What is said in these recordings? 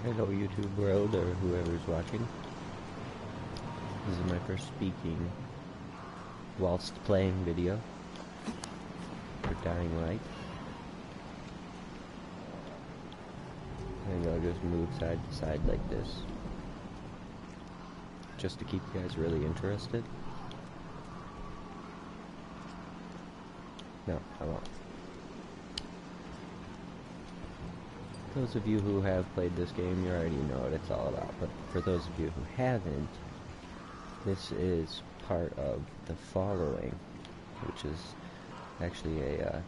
Hello YouTube world, or whoever's watching. This is my first speaking whilst playing video for Dying Light. I think I'll just move side to side like this, just to keep you guys really interested. No, I won't. Those of you who have played this game, you already know what it's all about, but for those of you who haven't, this is part of the following, which is actually a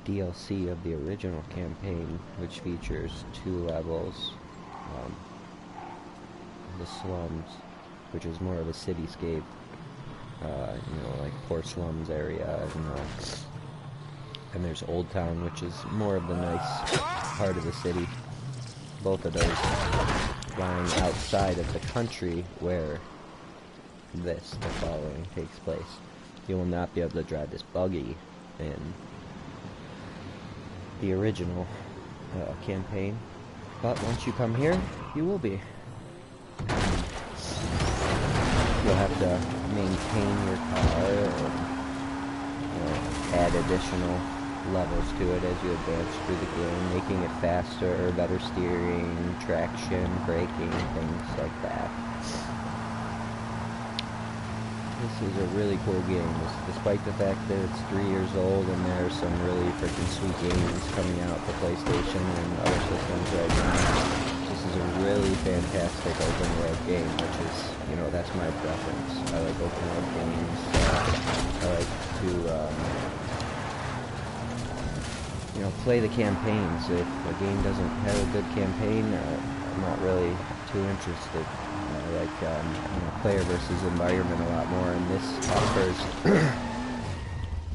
DLC of the original campaign, which features 2 levels, the slums, which is more of a cityscape, like poor slums area, and there's Old Town, which is more of the nice part of the city. Both of those lying outside of the country where the following takes place. You will not be able to drive this buggy in the original campaign, but once you come here, you will be. You'll have to maintain your car and add additional levels to it as you advance through the game, making it faster, better steering, traction, braking, things like that. This is a really cool game, despite the fact that it's 3 years old and there's some really freaking sweet games coming out for PlayStation and other systems right now. This is a really fantastic open world game, which is, that's my preference. I like open world games. I like to, play the campaigns. If a game doesn't have a good campaign, I'm not really too interested. I like player versus environment a lot more, and this offers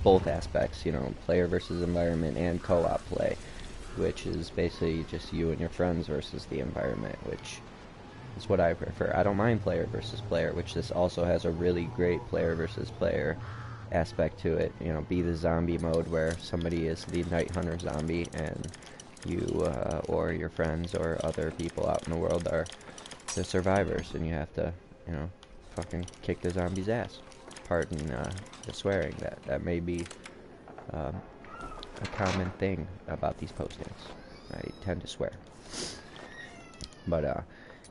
both aspects, player versus environment and co-op play, which is basically just you and your friends versus the environment, which is what I prefer. I don't mind player versus player, which this also has a really great player versus player aspect to it. Be the zombie mode where somebody is the night hunter zombie and you or your friends or other people out in the world are the survivors, and you have to fucking kick the zombie's ass. Pardon the swearing. That may be a common thing about these postings. I tend to swear, but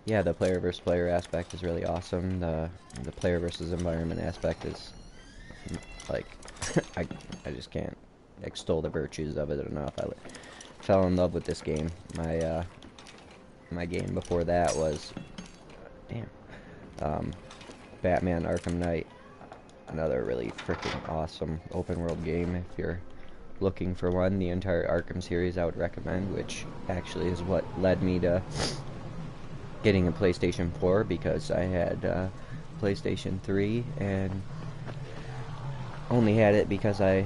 yeah, the player versus player aspect is really awesome. The player versus environment aspect is like I just can't extol the virtues of it enough. I fell in love with this game. My game before that was Batman Arkham Knight, another really freaking awesome open world game. If you're looking for one, the entire Arkham series I would recommend, which actually is what led me to getting a PlayStation 4, because I had PlayStation 3 and only had it because I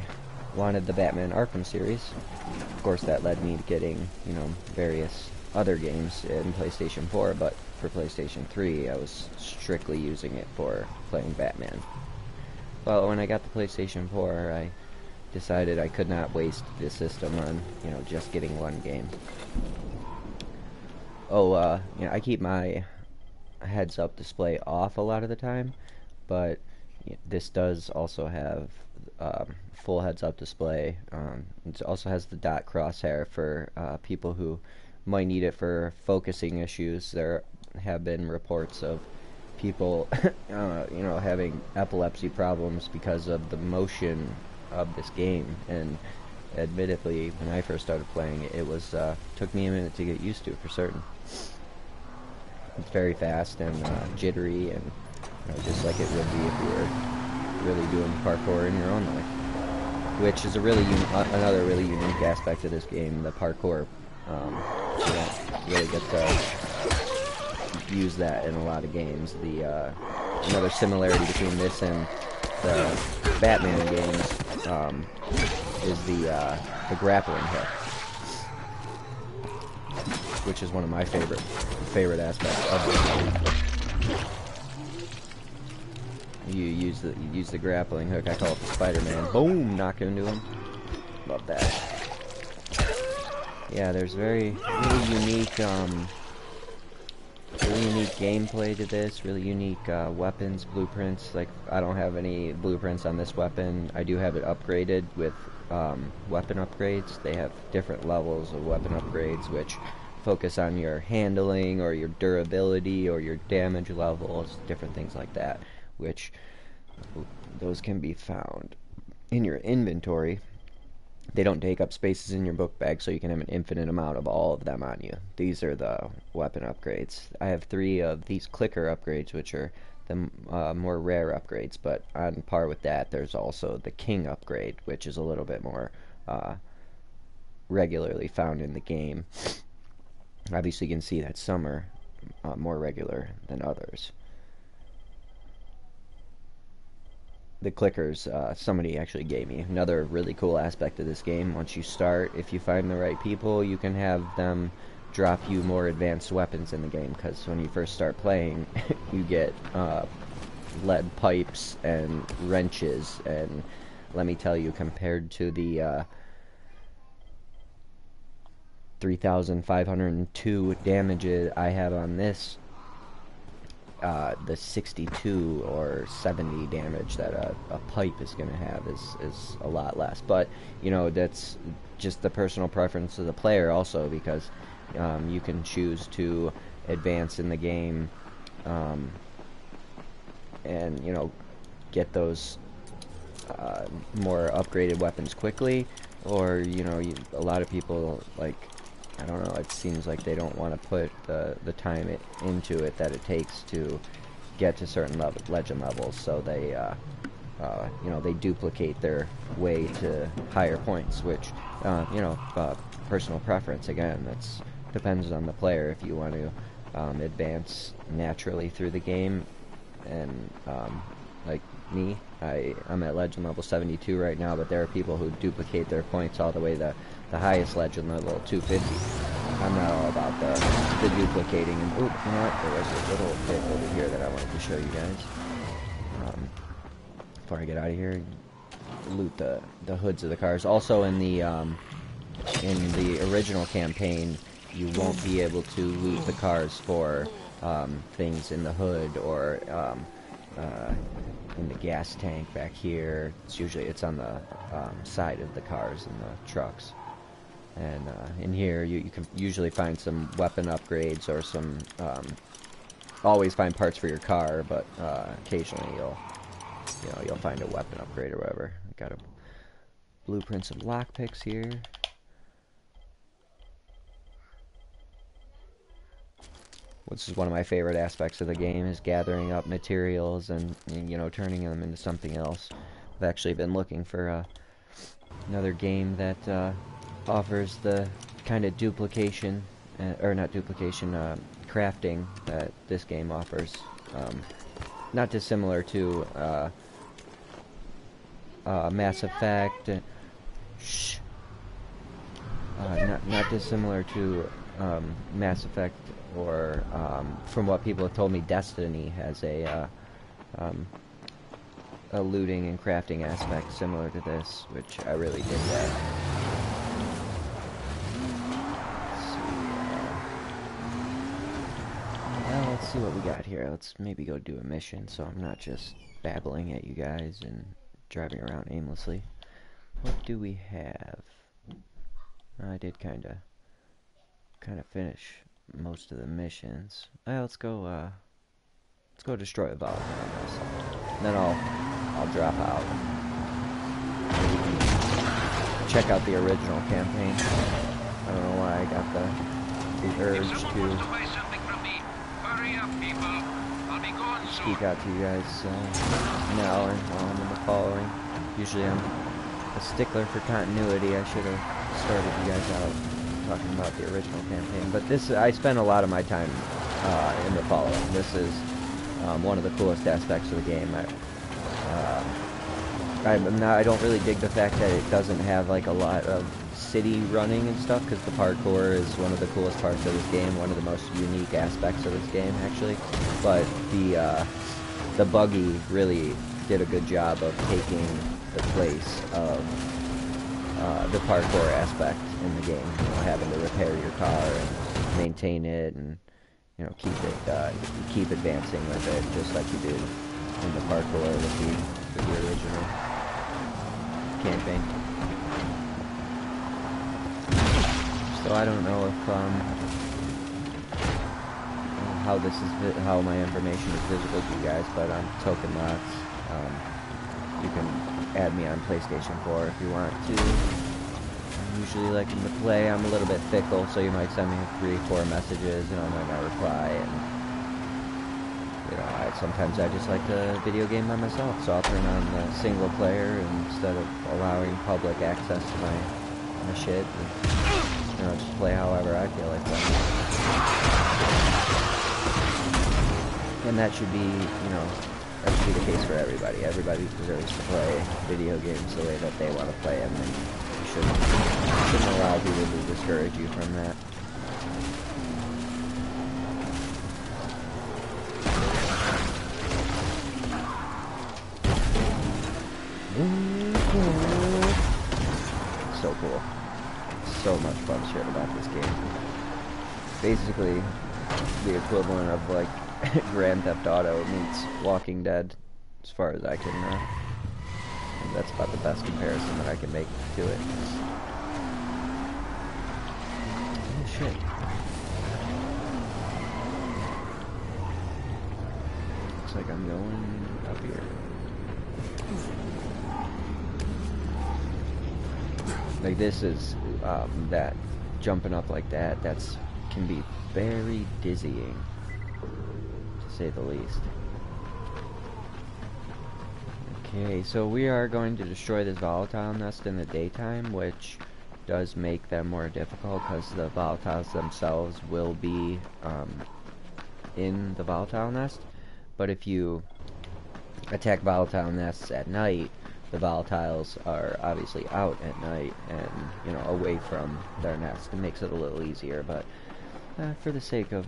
wanted the Batman Arkham series. Of course, that led me to getting, various other games in PlayStation 4, but for PlayStation 3, I was strictly using it for playing Batman. Well, when I got the PlayStation 4, I decided I could not waste the system on, just getting one game. Oh, I keep my heads-up display off a lot of the time, but this does also have full heads-up display. It also has the dot crosshair for people who might need it for focusing issues. There have been reports of people, having epilepsy problems because of the motion of this game. And admittedly, when I first started playing it, it was took me a minute to get used to, for certain. It's very fast and jittery, and just like it would be if you were really doing parkour in your own life, which is a really another really unique aspect of this game. The parkour, you don't really get to use that in a lot of games. The another similarity between this and the Batman games is the grappling hook, which is one of my favorite aspects of the game. You use the grappling hook. I call it the Spider-Man. Boom! Knock into him. Love that. Yeah, there's really unique really unique gameplay to this, really unique weapons, blueprints. Like, I don't have any blueprints on this weapon. I do have it upgraded with weapon upgrades. They have different levels of weapon upgrades, which focus on your handling or your durability or your damage levels, different things like that, which those can be found in your inventory. They don't take up spaces in your book bag, so you can have an infinite amount of all of them on you. These are the weapon upgrades. I have 3 of these clicker upgrades, which are the more rare upgrades, but on par with that, there's also the king upgrade, which is a little bit more regularly found in the game. Obviously, you can see that some are more regular than others. The clickers, somebody actually gave me another really cool aspect of this game. Once you start, if you find the right people, you can have them drop you more advanced weapons in the game, because when you first start playing, you get lead pipes and wrenches, and let me tell you, compared to the 3,502 damage I have on this, the 62 or 70 damage that a pipe is going to have is a lot less. But, you know, that's just the personal preference of the player also, because you can choose to advance in the game and, you know, get those more upgraded weapons quickly, or, you know, a lot of people, like, I don't know, it seems like they don't want to put the time into it that it takes to get to certain legend levels, so they, you know, they duplicate their way to higher points, which, you know, personal preference, again, that's depends on the player. If you want to advance naturally through the game, and, like me, I'm at legend level 72 right now, but there are people who duplicate their points all the way to the highest legend level, 250. I'm not all about the duplicating. And ooh, you know what? There was a little bit over here that I wanted to show you guys. Before I get out of here, loot the hoods of the cars. Also, in the original campaign, you won't be able to loot the cars for things in the hood or in the gas tank back here. It's on the side of the cars and the trucks. And in here, you can usually find some weapon upgrades or some, always find parts for your car, but occasionally you'll find a weapon upgrade or whatever. Got a blueprints of lockpicks here. Which is one of my favorite aspects of the game, is gathering up materials and, you know, turning them into something else. I've actually been looking for another game that offers the kind of duplication, or not duplication, crafting that this game offers. Not dissimilar to Mass Effect. Not dissimilar to Mass Effect, or from what people have told me, Destiny has a looting and crafting aspect similar to this, which I really dig that. Let's see what we got here. Let's maybe go do a mission, so I'm not just babbling at you guys and driving around aimlessly. What do we have? I did kind of finish most of the missions. Well, let's go destroy a volcano on this. And then I'll drop out. Check out the original campaign. I don't know why I got the urge to speak out to you guys now or while I'm in the following. Usually I'm a stickler for continuity. I should have started you guys out talking about the original campaign, but this, I spent a lot of my time in the following. This is one of the coolest aspects of the game. I don't really dig the fact that it doesn't have like a lot of city running and stuff, because the parkour is one of the coolest parts of this game, one of the most unique aspects of this game actually. But the buggy really did a good job of taking the place of the parkour aspect in the game, you know, having to repair your car and maintain it and, you know, keep advancing with it, just like you did in the parkour with the original campaign. So I don't know if how my information is visible to you guys, but I'm Tokin-Lots. You can add me on PlayStation 4 if you want to. I'm usually liking to play. I'm a little bit fickle, so you might send me 3-4 messages and I might not reply. And you know, sometimes I just like to video game by myself, so I'll turn on the single player instead of allowing public access to my shit. And, you know, just play however I feel like playing. And that should be, you know, that should be the case for everybody. Everybody deserves to play video games the way that they want to play them, and you shouldn't allow people to discourage you from that. So cool. So much fun shit about this game. Basically, the equivalent of like Grand Theft Auto meets Walking Dead, as far as I can that's about the best comparison that I can make to it. Oh shit. Looks like I'm going up here. Like this is that jumping up like that, can be very dizzying, to say the least. Okay, so we are going to destroy this volatile nest in the daytime, which does make them more difficult because the volatiles themselves will be in the volatile nest. But if you attack volatile nests at night, the volatiles are obviously out at night and, you know, away from their nest. It makes it a little easier, but for the sake of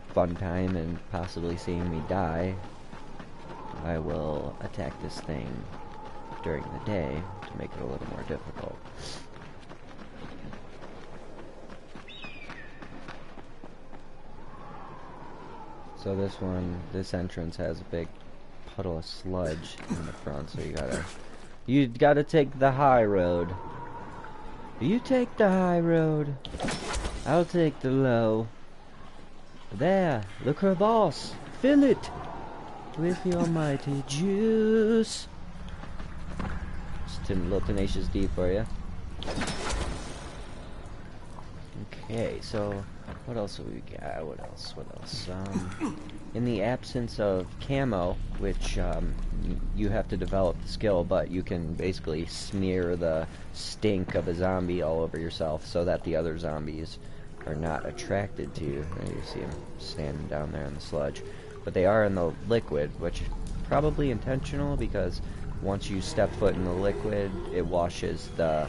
fun time and possibly seeing me die, I will attack this thing during the day to make it a little more difficult. So this entrance has a big puddle of sludge in the front, so you gotta take the high road. You take the high road, I'll take the low. There, the crevasse, fill it with your mighty juice. Just a little Tenacious D for you. Okay, so what else have we got? What else? In the absence of camo, which you have to develop the skill, but you can basically smear the stink of a zombie all over yourself so that the other zombies are not attracted to you. You see them standing down there in the sludge. But they are in the liquid, which is probably intentional because once you step foot in the liquid, it washes the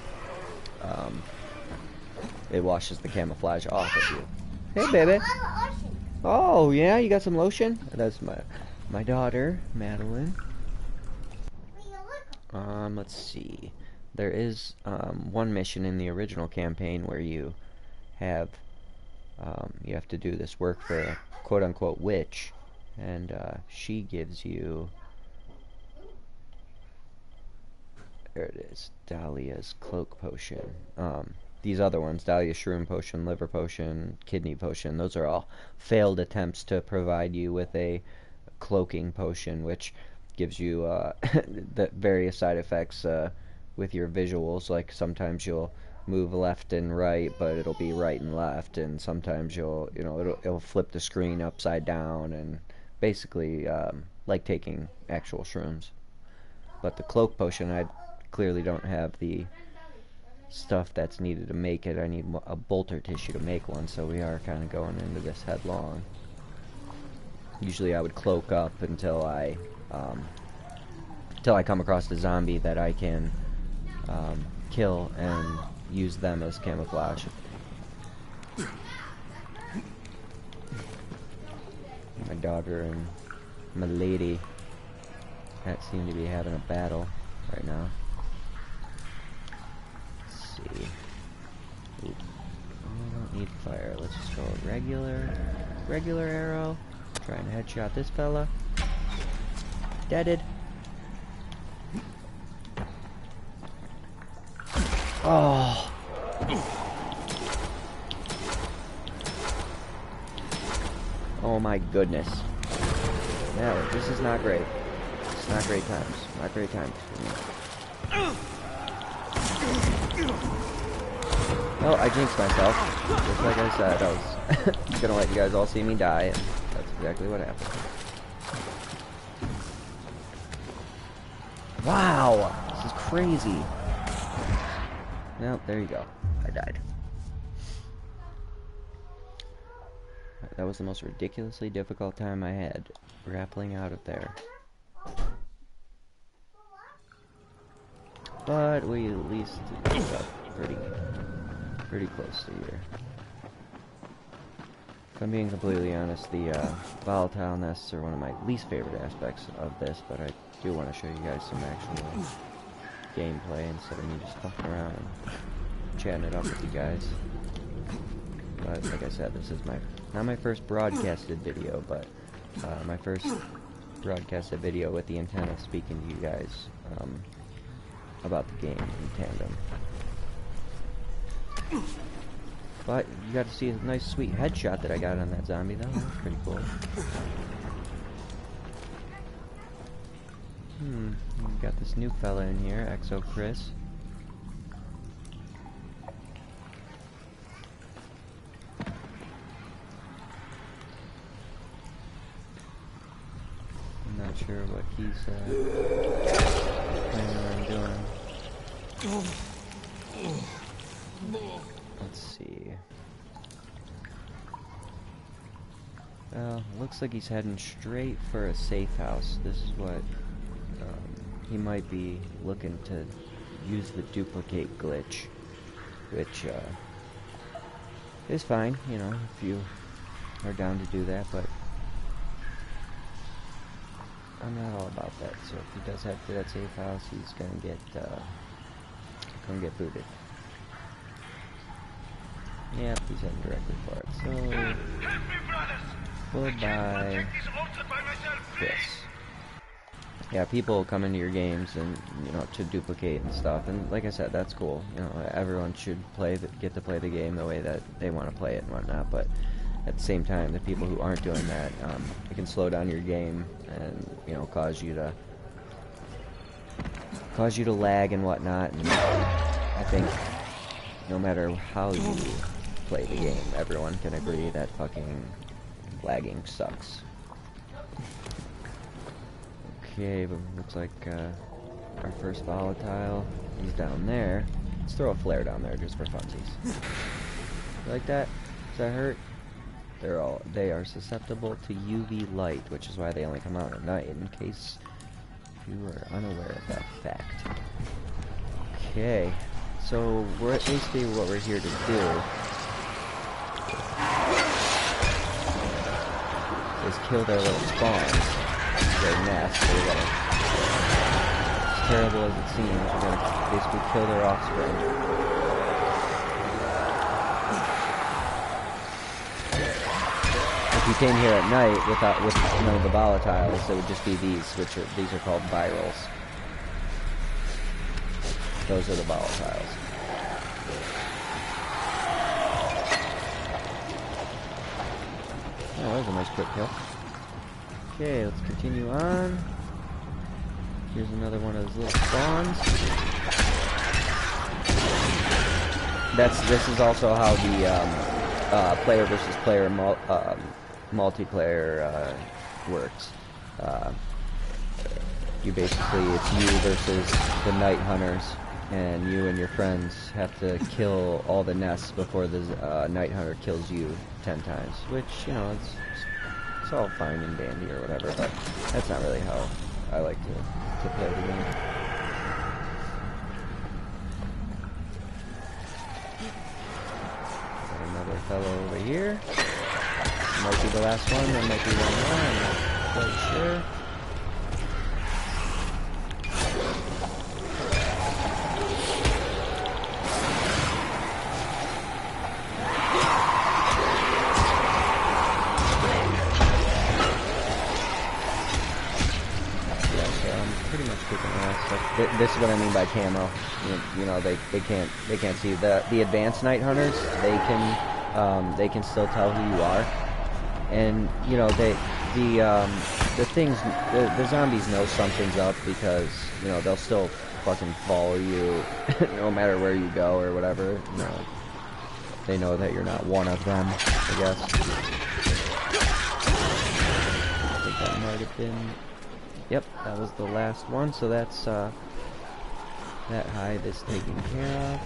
camouflage off of you. Hey, baby. Oh, yeah, you got some lotion? That's my daughter, Madeline. Let's see. There is one mission in the original campaign where you have to do this work for a quote-unquote witch, and she gives you, there it is, Dahlia's cloak potion. These other ones, Dahlia's shroom potion, liver potion, kidney potion, those are all failed attempts to provide you with a cloaking potion, which gives you the various side effects with your visuals. Like sometimes you'll move left and right, but it'll be right and left, and sometimes it'll flip the screen upside down, and basically like taking actual shrooms. But the cloak potion, I clearly don't have the stuff that's needed to make it. I need a bolter tissue to make one, so we are kind of going into this headlong. Usually I would cloak up until I come across a zombie that I can kill and use them as camouflage. My daughter and my lady that seem to be having a battle right now. Let's see. Ooh. We don't need fire. Let's just go regular. regular arrow. Trying to headshot this fella. Deaded. Oh. Oh my goodness. No, this is not great. It's not great times. Not great times for me. Oh, I jinxed myself. Just like I said, I was gonna let you guys all see me die, and that's exactly what happened. Wow! This is crazy. Nope, there you go. I died. That was the most ridiculously difficult time I had grappling out of there. But we at least got pretty close to here. If I'm being completely honest, the volatile nests are one of my least favorite aspects of this, but I do want to show you guys some actual gameplay instead of me just fucking around and chatting it up with you guys. But like I said, this is not my first broadcasted video, but my first broadcasted video with the intent of speaking to you guys about the game in tandem. But you got to see a nice sweet headshot that I got on that zombie though. That was pretty cool. We got this new fella in here, Exo Chris. I'm not sure what he's planning on doing. Let's see. Well, looks like he's heading straight for a safe house. This is what he might be looking to use the duplicate glitch, which is fine, you know, if you are down to do that, but I'm not all about that. So if he does head for that safe house, he's gonna get booted. Yep, he's heading directly for it. So goodbye, Chris. Yeah, people come into your games and, you know, to duplicate and stuff, and like I said, that's cool. You know, everyone should get to play the game the way that they want to play it and whatnot, but at the same time, the people who aren't doing that, it can slow down your game and, you know, cause you to lag and whatnot, and I think no matter how you play the game, everyone can agree that fucking lagging sucks. Okay, but looks like our first volatile is down there. Let's throw a flare down there just for funsies. You like that? Does that hurt? They are susceptible to UV light, which is why they only come out at night, in case you are unaware of that fact. Okay, so basically what we're here to do is kill their little spawns, their nests. As terrible as it seems, we're gonna basically kill their offspring. If you came here at night with none of the volatiles, it would just be these are called virals. Those are the volatiles. Oh, that was a nice quick kill. Okay, let's continue on. Here's another one of those little spawns. This is also how the player versus player multiplayer works. It's you versus the night hunters, and you and your friends have to kill all the nests before the night hunter kills you 10 times, which, you know, it's all fine and dandy or whatever, but that's not really how I like to play the game. Got another fellow over here. Might be the last one, there might be one more, I'm not quite sure. This is what I mean by camo. You know, they can't see the advanced night hunters. They can still tell who you are, and you know the zombies know something's up because you know they'll still fucking follow you no matter where you go or whatever. You know, they know that you're not one of them, I guess. I think that might have been. Yep, that was the last one, so that's, that hive is taken care of.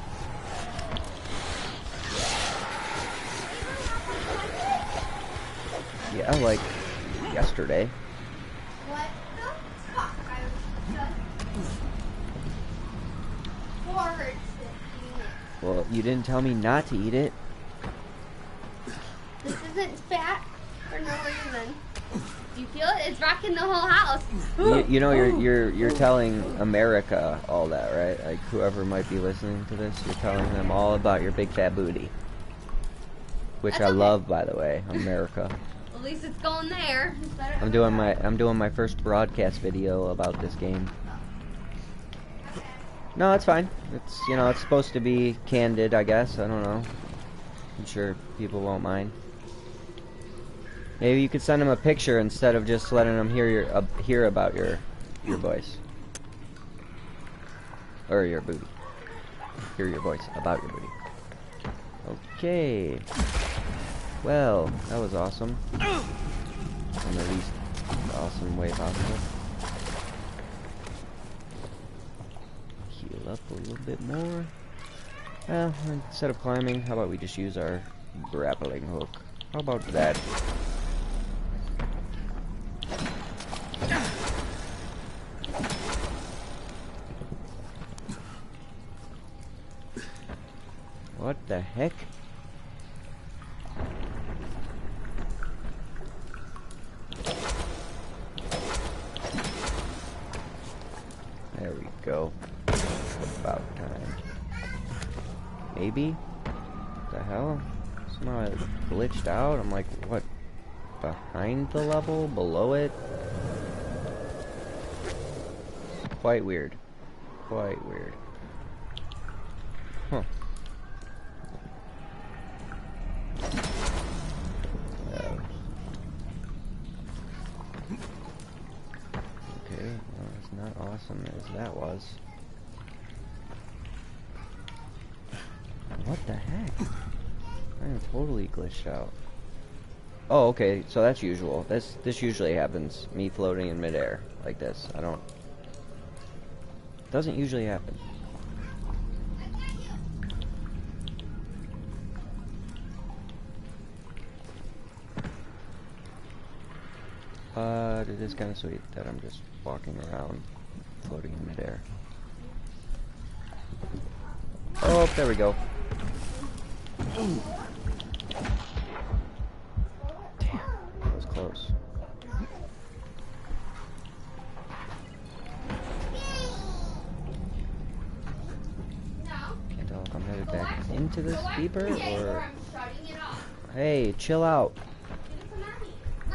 Yeah, like yesterday. What the fuck? I was just eating it. Well, you didn't tell me not to eat it. This isn't fat for no reason. Do you feel it? It's rocking the whole house. You know, you're telling America all that, right? Like whoever might be listening to this, you're telling them all about your big fat booty, which That's I okay. love, by the way, America. At least it's going there. I'm doing my first broadcast video about this game. No, it's fine. It's, you know, it's supposed to be candid, I guess. I don't know. I'm sure people won't mind. Maybe you could send them a picture instead of just letting them hear about your voice or your booty. Hear your voice about your booty. Okay. Well, that was awesome. In the least awesome way possible. Heal up a little bit more. Well, instead of climbing, how about we just use our grappling hook? How about that? What the heck? There we go. About time. Maybe? What the hell? Somehow it glitched out. I'm like, what? Behind the level? Below it? Quite weird. Quite weird. Huh. Okay, well, it's not awesome as that was. What the heck? I am totally glitched out. Oh, okay, so that's usual. This usually happens. Me floating in midair like this. Doesn't usually happen. But it is kind of sweet that I'm just walking around, floating in midair. Oh, there we go. Damn, that was close. Can't tell if I'm headed back into this deeper or... Hey, chill out.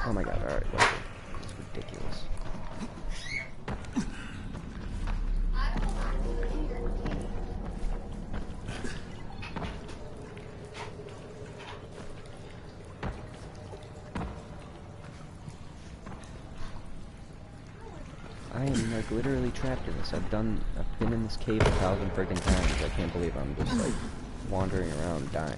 Oh my god, alright, that's ridiculous. I am like literally trapped in this. I've been in this cave 1,000 freaking times. I can't believe I'm just like wandering around dying.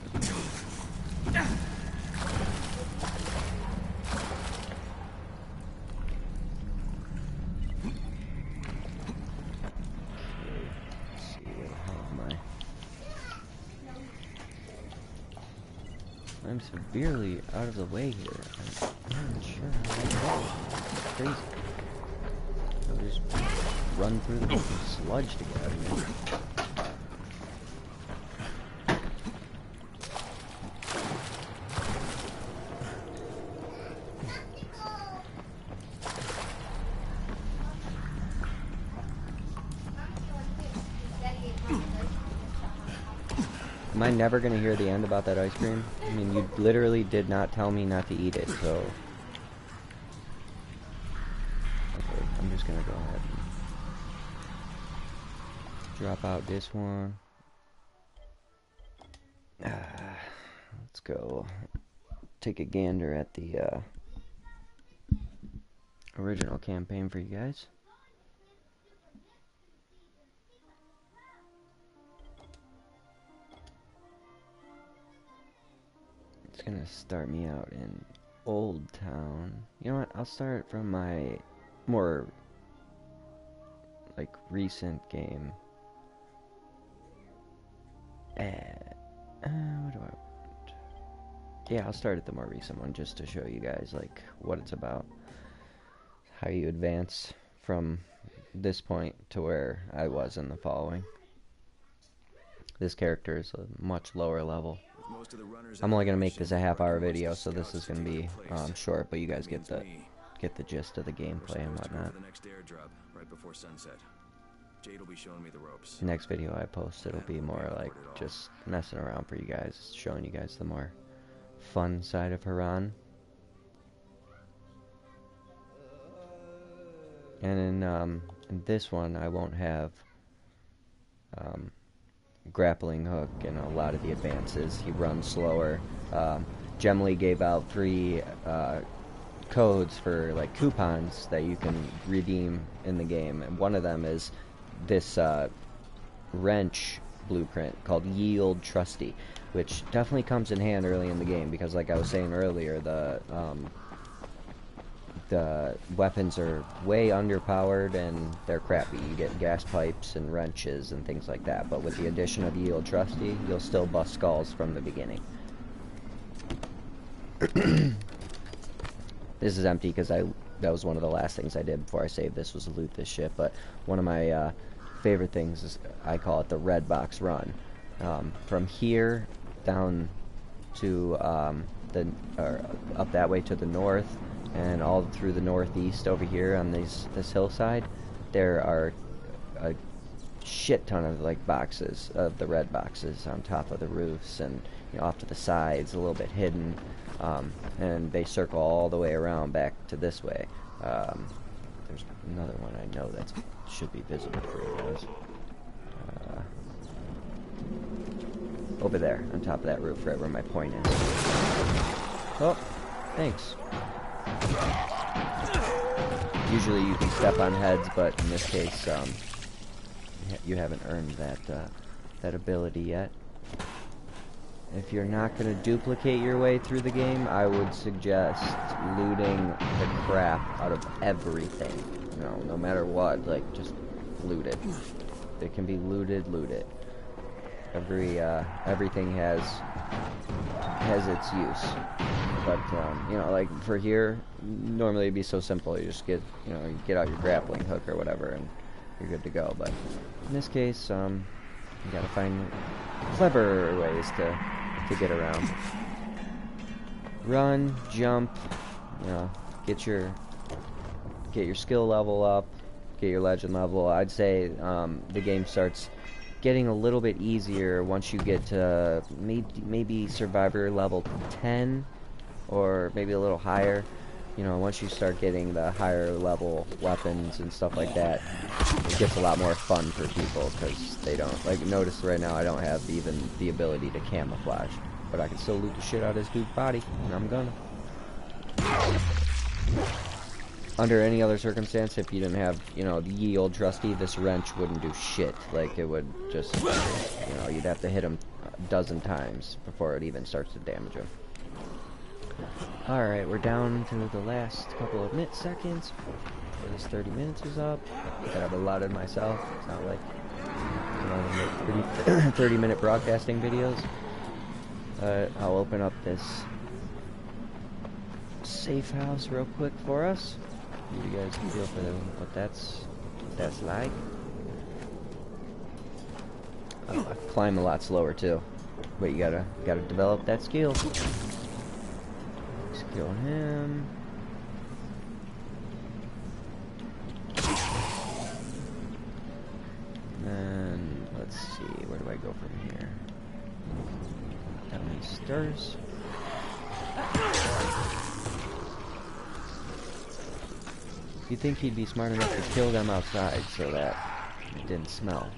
I'm severely out of the way here. I'm not sure how it's crazy. I'll just run through the sludge to get out of here. Am I never gonna hear the end about that ice cream? I mean, you literally did not tell me not to eat it, so... Okay, I'm just gonna go ahead and... Drop out this one. Let's go take a gander at the original campaign for you guys. It's gonna start me out in Old Town. You know what? I'll start from my more like recent game. What do I want? Yeah, I'll start at the more recent one just to show you guys like what it's about. How you advance from this point to where I was in the following. This character is a much lower level. I'm only gonna make this a half-hour video, so this is gonna be short, but you guys get the gist of the gameplay and whatnot. Next video I post, it'll be more like just messing around for you guys, showing you guys the more fun side of Haran. And in this one, I won't have grappling hook and a lot of the advances. He runs slower. Gemly gave out 3 codes for like coupons that you can redeem in the game, and one of them is this wrench blueprint called Ye Olde Trusty, which definitely comes in hand early in the game because, like I was saying earlier, the weapons are way underpowered and they're crappy. You get gas pipes and wrenches and things like that, but with the addition of Ye Olde Trusty, you'll still bust skulls from the beginning. This is empty because that was one of the last things I did before I saved this, was loot this shit, but one of my favorite things is, I call it the red box run. From here down to up that way to the north, and all through the northeast over here on this hillside, there are a shit ton of like boxes of the red boxes on top of the roofs and off to the sides, a little bit hidden, and they circle all the way around back to this way. There's another one I know that should be visible for you guys. Over there, on top of that roof, right where my point is. Oh, thanks. Usually you can step on heads, but in this case, you haven't earned that ability yet. If you're not going to duplicate your way through the game, I would suggest looting the crap out of everything. No matter what, like, just loot it. It can be looted, loot it. Everything has its use. But, like, for here, normally it'd be so simple. You just get out your grappling hook or whatever, and you're good to go. But in this case, you gotta find clever ways to get around. Run, jump, get your skill level up, get your legend level. I'd say the game starts getting a little bit easier once you get to maybe survivor level 10, or maybe a little higher. Once you start getting the higher level weapons and stuff like that, it gets a lot more fun for people, because they don't, like, notice right now I don't have even the ability to camouflage, but I can still loot the shit out of this dude's body, and I'm gonna. Under any other circumstance, if you didn't have, the Ye Olde Trusty, this wrench wouldn't do shit. Like, it would just, you'd have to hit him a dozen times before it even starts to damage him. Alright, we're down to the last couple of seconds before this 30 minutes is up. That I've allotted myself. It's not like I make 30-minute broadcasting videos. I'll open up this safe house real quick for us. Give you guys a feel for what that's like. I climb a lot slower too, but you gotta develop that skill. Kill him. And let's see, where do I go from here? Down these stairs. You'd think he'd be smart enough to kill them outside so that it didn't smell.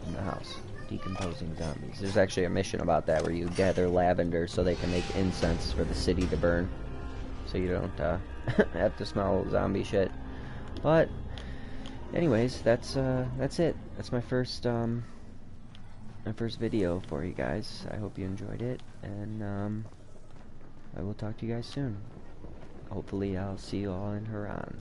in the house. Decomposing zombies. There's actually a mission about that where you gather lavender so they can make incense for the city to burn. So you don't have to smell zombie shit. But anyways, that's it. That's my first video for you guys. I hope you enjoyed it, and I will talk to you guys soon. Hopefully I'll see you all in Haran.